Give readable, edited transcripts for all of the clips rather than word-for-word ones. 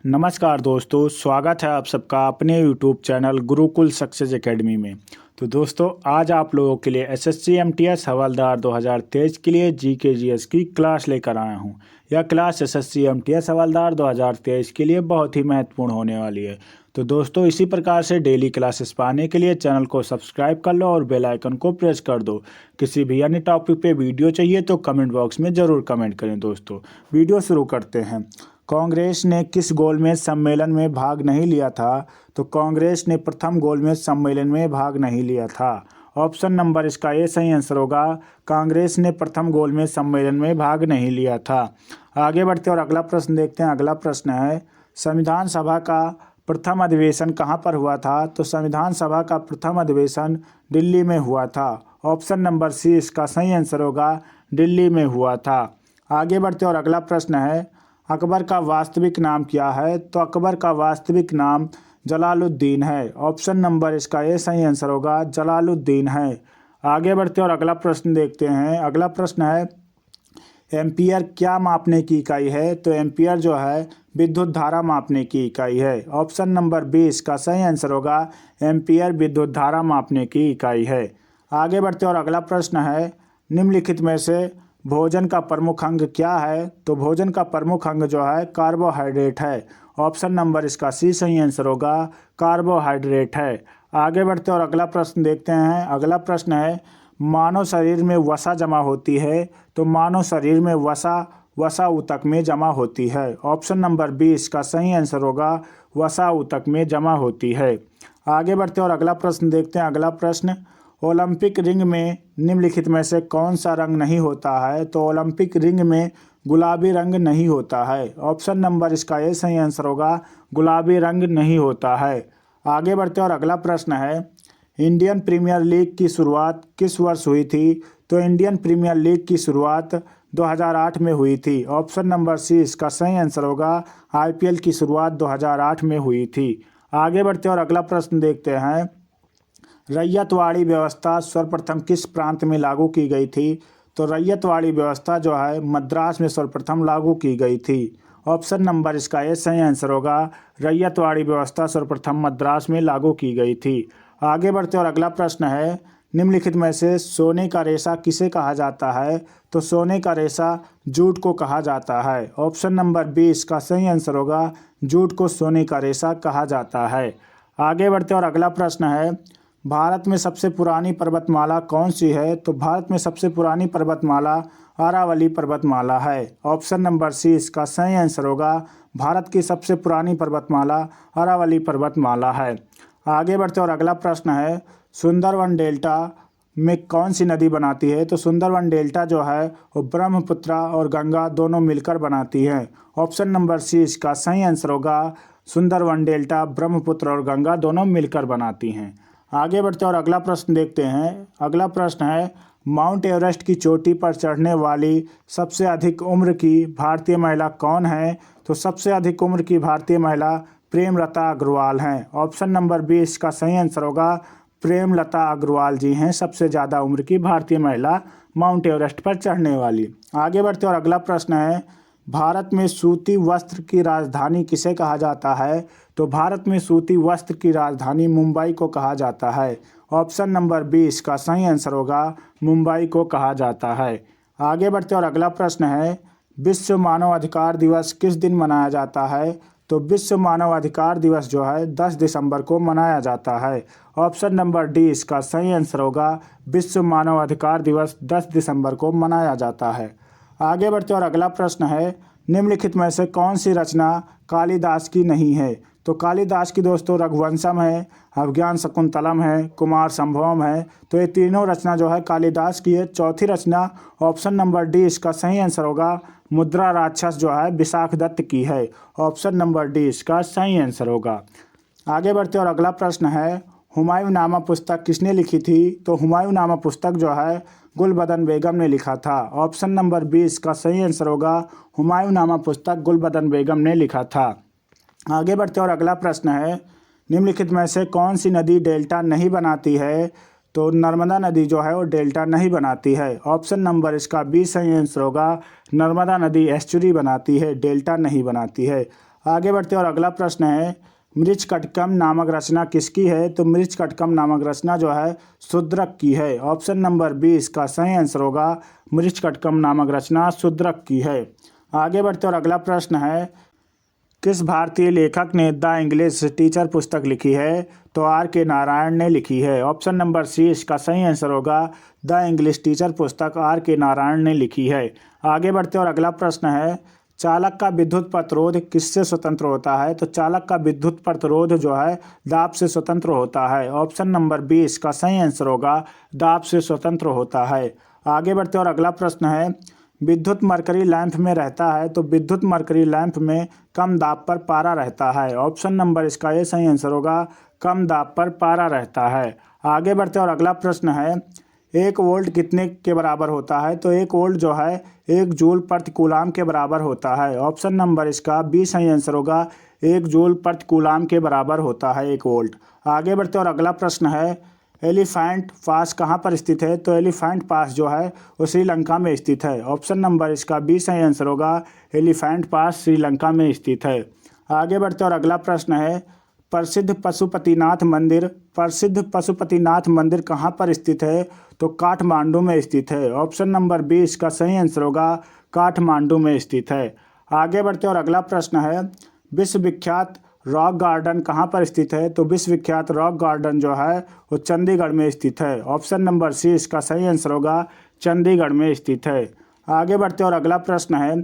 नमस्कार दोस्तों, स्वागत है आप सबका अपने YouTube channel Gurukul success academy में। तो दोस्तों, आज आप लोगों के लिए एसएससी एमटीएस हवलदार 2023 के लिए जीके जीएस की क्लास लेकर आया हूं। यह क्लास एसएससी एमटीएस हवलदार 2023 के लिए बहुत ही महत्वपूर्ण होने वाली है। तो दोस्तों, इसी प्रकार से डेली क्लासेस पाने के लिए चैनल को सब्सक्राइब कर लो और बेल आइकन को प्रेस कर दो। किसी भी अन्य टॉपिक पे वीडियो चाहिए तो कमेंट बॉक्स में ज़रूर कमेंट करें। दोस्तों, वीडियो शुरू करते हैं। कांग्रेस ने किस गोलमेज सम्मेलन में भाग नहीं लिया था? तो कांग्रेस ने प्रथम गोलमेज सम्मेलन में भाग नहीं लिया था। ऑप्शन नंबर इसका ए सही आंसर होगा। कांग्रेस ने प्रथम गोलमेज सम्मेलन में भाग नहीं लिया था। आगे बढ़ते और अगला प्रश्न देखते हैं। अगला प्रश्न है, संविधान सभा का प्रथम अधिवेशन कहाँ पर हुआ था? तो संविधान सभा का प्रथम अधिवेशन दिल्ली में हुआ था। ऑप्शन नंबर सी इसका सही आंसर होगा, दिल्ली में हुआ था। आगे बढ़ते और अगला प्रश्न है, अकबर का वास्तविक नाम क्या है? तो अकबर का वास्तविक नाम जलालुद्दीन है। ऑप्शन नंबर इसका ए सही आंसर होगा, जलालुद्दीन है। आगे बढ़ते और अगला प्रश्न देखते हैं। अगला प्रश्न है, एम्पियर क्या मापने की इकाई है? तो एम्पियर जो है विद्युत धारा मापने की इकाई है। ऑप्शन नंबर बी इसका सही आंसर होगा, एम्पियर विद्युत धारा मापने की इकाई है। आगे बढ़ते और अगला प्रश्न है, निम्नलिखित में से भोजन का प्रमुख अंग क्या है? तो भोजन का प्रमुख अंग जो है कार्बोहाइड्रेट है। ऑप्शन नंबर इसका सी सही आंसर होगा, कार्बोहाइड्रेट है। आगे बढ़ते और अगला प्रश्न देखते हैं। अगला प्रश्न है, मानव शरीर में वसा जमा होती है? तो मानव शरीर में वसा ऊतक में जमा होती है। ऑप्शन नंबर बी इसका सही आंसर होगा, वसा ऊतक में जमा होती है। आगे बढ़ते और अगला प्रश्न देखते हैं। अगला प्रश्न, ओलंपिक रिंग में निम्नलिखित में से कौन सा रंग नहीं होता है? तो ओलंपिक रिंग में गुलाबी रंग नहीं होता है। ऑप्शन नंबर इसका ए सही आंसर होगा, गुलाबी रंग नहीं होता है। आगे बढ़ते और अगला प्रश्न है, इंडियन प्रीमियर लीग की शुरुआत किस वर्ष हुई थी? तो इंडियन प्रीमियर लीग की शुरुआत 2008 में हुई थी। ऑप्शन नंबर सी इसका सही आंसर होगा, आईपीएल की शुरुआत 2008 में हुई थी। आगे बढ़ते और अगला प्रश्न देखते हैं, रैयतवाड़ी व्यवस्था सर्वप्रथम किस प्रांत में लागू की गई थी? तो रैयतवाड़ी व्यवस्था जो है मद्रास में सर्वप्रथम लागू की गई थी। ऑप्शन नंबर इसका ए सही आंसर होगा, रैयतवाड़ी व्यवस्था सर्वप्रथम मद्रास में लागू की गई थी। आगे बढ़ते और अगला प्रश्न है, निम्नलिखित में से सोने का रेशा किसे कहा जाता है? तो सोने का रेशा जूट को कहा जाता है। ऑप्शन नंबर बी इसका सही आंसर होगा, जूट को सोने का रेशा कहा जाता है। आगे बढ़ते और अगला प्रश्न है, भारत में सबसे पुरानी पर्वतमाला कौन सी है? तो भारत में सबसे पुरानी पर्वतमाला अरावली पर्वतमाला है। ऑप्शन नंबर सी इसका सही आंसर होगा, भारत की सबसे पुरानी पर्वतमाला अरावली पर्वतमाला है। आगे बढ़ते और अगला प्रश्न है, सुंदरवन डेल्टा में कौन सी नदी बनाती है? तो सुंदरवन डेल्टा जो है वो ब्रह्मपुत्र और गंगा दोनों मिलकर बनाती है। ऑप्शन नंबर सी इसका सही आंसर होगा, सुंदरवन डेल्टा ब्रह्मपुत्र और गंगा दोनों मिलकर बनाती हैं। आगे बढ़ते और अगला प्रश्न देखते हैं। अगला प्रश्न है, माउंट एवरेस्ट की चोटी पर चढ़ने वाली सबसे अधिक उम्र की भारतीय महिला कौन है? तो सबसे अधिक उम्र की भारतीय महिला प्रेमलता अग्रवाल हैं। ऑप्शन नंबर बी इसका सही आंसर होगा, प्रेमलता अग्रवाल जी हैं सबसे ज़्यादा उम्र की भारतीय महिला माउंट एवरेस्ट पर चढ़ने वाली। आगे बढ़ते और अगला प्रश्न है, भारत में सूती वस्त्र की राजधानी किसे कहा जाता है? तो भारत में सूती वस्त्र की राजधानी मुंबई को कहा जाता है। ऑप्शन नंबर बी इसका सही आंसर होगा, मुंबई को कहा जाता है। आगे बढ़ते और अगला प्रश्न है, विश्व मानव अधिकार दिवस किस दिन मनाया जाता है? तो विश्व मानव अधिकार दिवस जो है 10 दिसंबर को मनाया जाता है। ऑप्शन नंबर डी इसका सही आंसर होगा, विश्व मानव अधिकार दिवस 10 दिसंबर को मनाया जाता है। आगे बढ़ते और अगला प्रश्न है, निम्नलिखित में से कौन सी रचना कालिदास की नहीं है? तो कालिदास की दोस्तों रघुवंशम है, अभिज्ञान शकुंतलम है, कुमार संभवम है। तो ये तीनों रचना जो है कालिदास की है। चौथी रचना ऑप्शन नंबर डी इसका सही आंसर होगा, मुद्रा राक्षस जो है विशाख दत्त की है। ऑप्शन नंबर डी इसका सही आंसर होगा। आगे बढ़ते और अगला प्रश्न है, हुमायूंनामा पुस्तक किसने लिखी थी? तो हुमायूंनामा पुस्तक जो है गुलबदन बेगम ने लिखा था। ऑप्शन नंबर बी इसका सही आंसर होगा, हुमायूंनामा पुस्तक गुलबदन बेगम ने लिखा था। आगे बढ़ते और अगला प्रश्न है, निम्नलिखित में से कौन सी नदी डेल्टा नहीं बनाती है? तो नर्मदा नदी जो है वो डेल्टा नहीं बनाती है। ऑप्शन नंबर इसका बी सही आंसर होगा, नर्मदा नदी एस्चुरी बनाती है, डेल्टा नहीं बनाती है। आगे बढ़ते और अगला प्रश्न है, मृच्छकटिकम नामक रचना किसकी है? तो मृच्छकटिकम नामक रचना जो है शूद्रक की है। ऑप्शन नंबर 20 का सही आंसर होगा मृच्छकटिकम नामक रचना शूद्रक की है। आगे बढ़ते और अगला प्रश्न है, किस भारतीय लेखक ने द इंग्लिश टीचर पुस्तक लिखी है? तो आर के नारायण ने लिखी है। ऑप्शन नंबर सी इसका सही आंसर होगा द इंग्लिश टीचर पुस्तक आर के नारायण ने लिखी है। आगे बढ़ते और अगला प्रश्न है, चालक का विद्युत प्रतिरोध किससे स्वतंत्र होता है? तो चालक का विद्युत प्रतिरोध जो है दाब से स्वतंत्र होता है। ऑप्शन नंबर 20 का सही आंसर होगा दाब से स्वतंत्र होता है। आगे बढ़ते और अगला प्रश्न है, विद्युत मरकरी लैंप में रहता है तो विद्युत मरकरी लैंप में कम दाब पर पारा रहता है। ऑप्शन नंबर इसका ये सही आंसर होगा कम दाब पर पारा रहता है। आगे बढ़ते और अगला प्रश्न है, 1 वोल्ट कितने के बराबर होता है? तो 1 वोल्ट जो है 1 जूल प्रति कूलाम के बराबर होता है। ऑप्शन नंबर इसका बी सही आंसर होगा 1 जूल प्रति कूलाम के बराबर होता है 1 वोल्ट। आगे बढ़ते और अगला प्रश्न है, एलिफेंट पास कहाँ पर स्थित है? तो एलिफेंट पास जो है वो श्रीलंका में स्थित है। ऑप्शन नंबर इसका बी सही आंसर होगा एलिफेंट पास श्रीलंका में स्थित है। आगे बढ़ते और अगला प्रश्न है, प्रसिद्ध पशुपतिनाथ मंदिर कहाँ पर स्थित है? तो काठमांडू में स्थित है। ऑप्शन नंबर 20 का सही आंसर होगा काठमांडू में स्थित है। आगे बढ़ते और अगला प्रश्न है, विश्वविख्यात रॉक गार्डन कहाँ पर स्थित है? तो विश्वविख्यात रॉक गार्डन जो है वो चंडीगढ़ में स्थित है। ऑप्शन नंबर सी इसका सही आंसर होगा चंडीगढ़ में स्थित है। आगे बढ़ते और अगला प्रश्न है,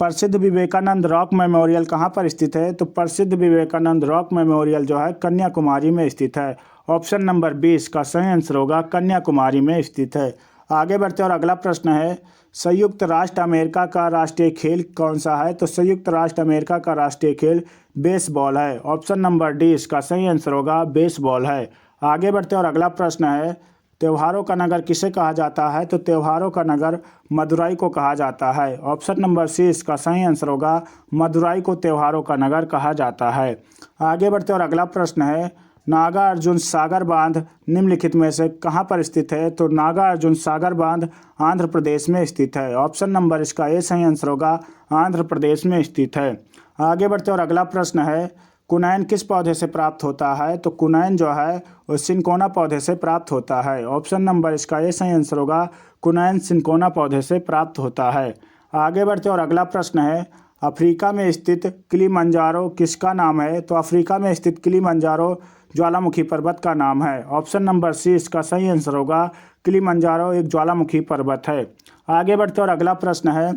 प्रसिद्ध विवेकानंद रॉक मेमोरियल कहाँ पर स्थित है? तो प्रसिद्ध विवेकानंद रॉक मेमोरियल जो है कन्याकुमारी में स्थित है। ऑप्शन नंबर 20 का सही आंसर होगा कन्याकुमारी में स्थित है। आगे बढ़ते और अगला प्रश्न है, संयुक्त राष्ट्र अमेरिका का राष्ट्रीय खेल कौन सा है? तो संयुक्त राष्ट्र अमेरिका का राष्ट्रीय खेल बेसबॉल है। ऑप्शन नंबर डी इसका सही आंसर होगा बेसबॉल है। आगे बढ़ते और अगला प्रश्न है, त्योहारों का नगर किसे कहा जाता है? तो त्योहारों का नगर मदुराई को कहा जाता है। ऑप्शन नंबर सी इसका सही आंसर होगा मदुराई को त्योहारों का नगर कहा जाता है। आगे बढ़ते और अगला प्रश्न है, नागार्जुन सागर बांध निम्नलिखित में से कहाँ पर स्थित है? तो नागार्जुन सागर बांध आंध्र प्रदेश में स्थित है। ऑप्शन नंबर इसका ए सही आंसर होगा आंध्र प्रदेश में स्थित है। आगे बढ़ते और अगला प्रश्न है, कुनैन किस पौधे से प्राप्त होता है? तो कुनैन जो है वो सिनकोना पौधे से प्राप्त होता है। ऑप्शन नंबर इसका ये सही आंसर होगा कुनैन सिनकोना पौधे से प्राप्त होता है। आगे बढ़ते और अगला प्रश्न है, अफ्रीका में स्थित किलिमंजारो किसका नाम है? तो अफ्रीका में स्थित किलिमंजारो ज्वालामुखी पर्वत का नाम है। ऑप्शन नंबर सी इसका सही आंसर होगा किलिमंजारो एक ज्वालामुखी पर्वत है। आगे बढ़ते और अगला प्रश्न है,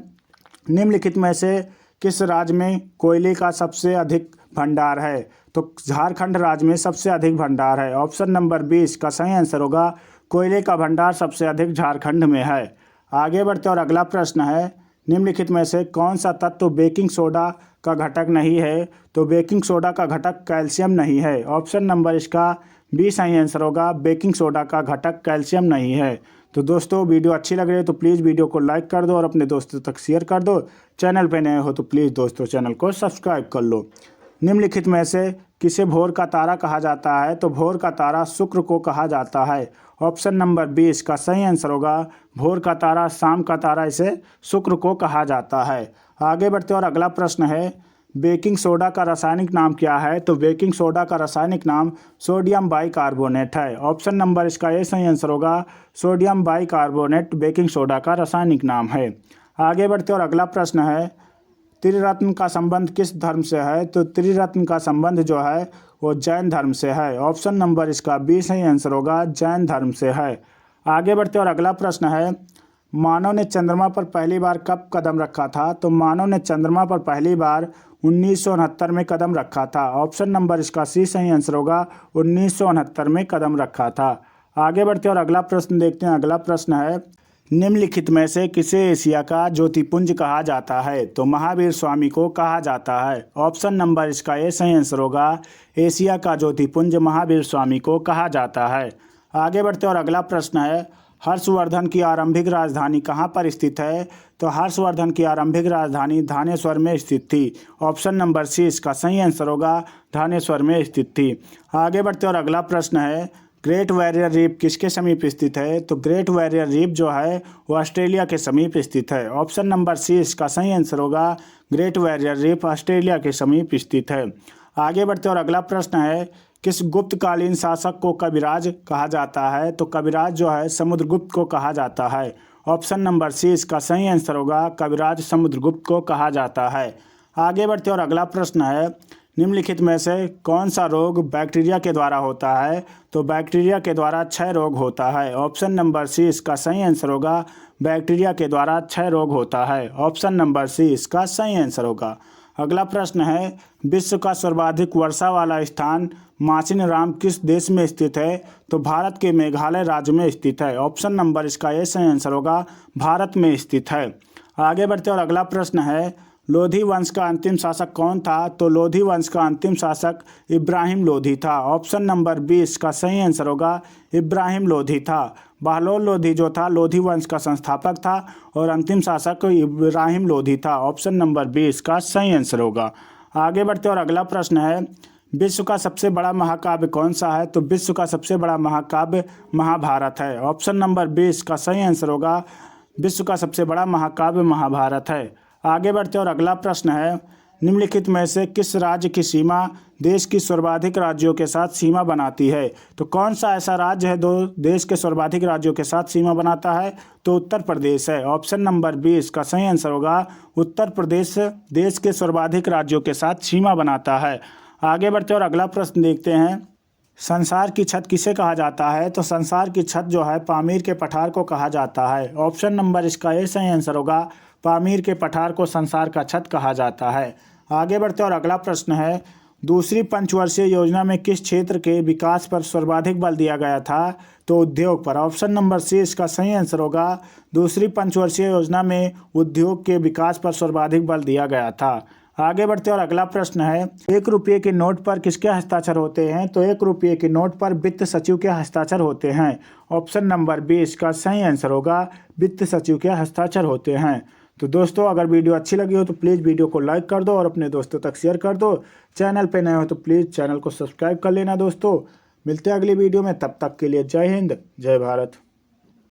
निम्नलिखित में से किस राज्य में कोयले का सबसे अधिक भंडार है? तो झारखंड राज्य में सबसे अधिक भंडार है। ऑप्शन नंबर 20 का सही आंसर होगा कोयले का भंडार सबसे अधिक झारखंड में है। आगे बढ़ते और अगला प्रश्न है, निम्नलिखित में से कौन सा तत्व बेकिंग सोडा का घटक नहीं है? तो बेकिंग सोडा का घटक कैल्शियम नहीं है। ऑप्शन नंबर इसका बी सही आंसर होगा बेकिंग सोडा का घटक कैल्शियम नहीं है। तो दोस्तों वीडियो अच्छी लग रही है तो प्लीज़ वीडियो को लाइक कर दो और अपने दोस्तों तक शेयर कर दो। चैनल पे नए हो तो प्लीज़ दोस्तों चैनल को सब्सक्राइब कर लो। निम्नलिखित में से किसे भोर का तारा कहा जाता है? तो भोर का तारा शुक्र को कहा जाता है। ऑप्शन नंबर 20 का सही आंसर होगा भोर का तारा शाम का तारा इसे शुक्र को कहा जाता है। आगे बढ़ते और अगला प्रश्न है, बेकिंग सोडा का रासायनिक नाम क्या है? तो बेकिंग सोडा का रासायनिक नाम सोडियम बाइकार्बोनेट है। ऑप्शन नंबर इसका ये सही आंसर होगा सोडियम बाइकार्बोनेट बेकिंग सोडा का रासायनिक नाम है। आगे बढ़ते और अगला प्रश्न है, त्रिरत्न का संबंध किस धर्म से है? तो त्रिरत्न का संबंध जो है वो जैन धर्म से है। ऑप्शन नंबर इसका बी सही आंसर होगा जैन धर्म से है। आगे बढ़ते और अगला प्रश्न है, मानव ने चंद्रमा पर पहली बार कब कदम रखा था? तो मानव ने चंद्रमा पर पहली बार 1969 में कदम रखा था। ऑप्शन नंबर इसका सी सही आंसर होगा 1969 में कदम रखा था। आगे बढ़ते और अगला प्रश्न देखते हैं। अगला प्रश्न है, निम्नलिखित में से किसे एशिया का ज्योतिपुंज कहा जाता है? तो महावीर स्वामी को कहा जाता है। ऑप्शन नंबर इसका ए सही आंसर होगा एशिया का ज्योतिपुंज महावीर स्वामी को कहा जाता है। आगे बढ़ते और अगला प्रश्न है, हर्षवर्धन की आरंभिक राजधानी कहाँ पर स्थित है? तो हर्षवर्धन की आरंभिक राजधानी धानेश्वर में स्थित थी। ऑप्शन नंबर सी इसका सही आंसर होगा धानेश्वर में स्थित थी। आगे बढ़ते और अगला प्रश्न है, ग्रेट बैरियर रीफ किसके समीप स्थित है? तो ग्रेट बैरियर रीफ जो है वो ऑस्ट्रेलिया के समीप स्थित है। ऑप्शन नंबर सी इसका सही आंसर होगा। ग्रेट बैरियर रीफ ऑस्ट्रेलिया के समीप स्थित है। आगे बढ़ते और अगला प्रश्न है, किस गुप्तकालीन शासक को कविराज कहा जाता है? तो कविराज जो है समुद्रगुप्त को कहा जाता है। ऑप्शन नंबर सी इसका सही आंसर होगा। कविराज समुद्रगुप्त को कहा जाता है। आगे बढ़ते और अगला प्रश्न है, निम्नलिखित में से कौन सा रोग बैक्टीरिया के द्वारा होता है? तो बैक्टीरिया के द्वारा क्षय रोग होता है। ऑप्शन नंबर सी इसका सही आंसर होगा। बैक्टीरिया के द्वारा क्षय रोग होता है। ऑप्शन नंबर सी इसका सही आंसर होगा। अगला प्रश्न है, विश्व का सर्वाधिक वर्षा वाला स्थान माचिनराम किस देश में स्थित है? तो भारत के मेघालय राज्य में स्थित है। ऑप्शन नंबर इसका ये सही आंसर होगा। भारत में स्थित है। आगे बढ़ते और अगला प्रश्न है, लोधी वंश का अंतिम शासक कौन था? तो लोधी वंश का अंतिम शासक इब्राहिम लोधी था। ऑप्शन नंबर 20 का सही आंसर होगा। इब्राहिम लोधी था। बहलोल लोधी जो था लोधी वंश का संस्थापक था और अंतिम शासक इब्राहिम लोधी था। ऑप्शन नंबर 20 का सही आंसर होगा। आगे बढ़ते और अगला प्रश्न है, विश्व का सबसे बड़ा महाकाव्य कौन सा है? तो विश्व का सबसे बड़ा महाकाव्य महाभारत है। ऑप्शन नंबर 20 का सही आंसर होगा। विश्व का सबसे बड़ा महाकाव्य महाभारत है। आगे बढ़ते और अगला प्रश्न है, निम्नलिखित में से किस राज्य की सीमा देश की सर्वाधिक राज्यों के साथ सीमा बनाती है? तो कौन सा ऐसा राज्य है जो देश के सर्वाधिक राज्यों के साथ सीमा बनाता है? तो उत्तर प्रदेश है। ऑप्शन नंबर 20 का सही आंसर होगा। उत्तर प्रदेश देश के सर्वाधिक राज्यों के साथ सीमा बनाता है। आगे बढ़ते और अगला प्रश्न देखते हैं, संसार की छत किसे कहा जाता है? तो संसार की छत जो है पामीर के पठार को कहा जाता है। ऑप्शन नंबर इसका ये सही आंसर होगा। पामीर के पठार को संसार का छत कहा जाता है। आगे बढ़ते और अगला प्रश्न है, दूसरी पंचवर्षीय योजना में किस क्षेत्र के विकास पर सर्वाधिक बल दिया गया था? तो उद्योग पर। ऑप्शन नंबर सी इसका सही आंसर होगा। दूसरी पंचवर्षीय योजना में उद्योग के विकास पर सर्वाधिक बल दिया गया था। आगे बढ़ते और अगला प्रश्न है, 1 रुपये के नोट पर किसके हस्ताक्षर होते हैं? तो 1 रुपये के नोट पर वित्त सचिव के हस्ताक्षर होते हैं। ऑप्शन नंबर 20 का सही आंसर होगा। वित्त सचिव के हस्ताक्षर होते हैं। तो दोस्तों, अगर वीडियो अच्छी लगी हो तो प्लीज़ वीडियो को लाइक कर दो और अपने दोस्तों तक शेयर कर दो। चैनल पे नए हो तो प्लीज़ चैनल को सब्सक्राइब कर लेना दोस्तों। मिलते हैं अगली वीडियो में, तब तक के लिए जय हिंद, जय भारत।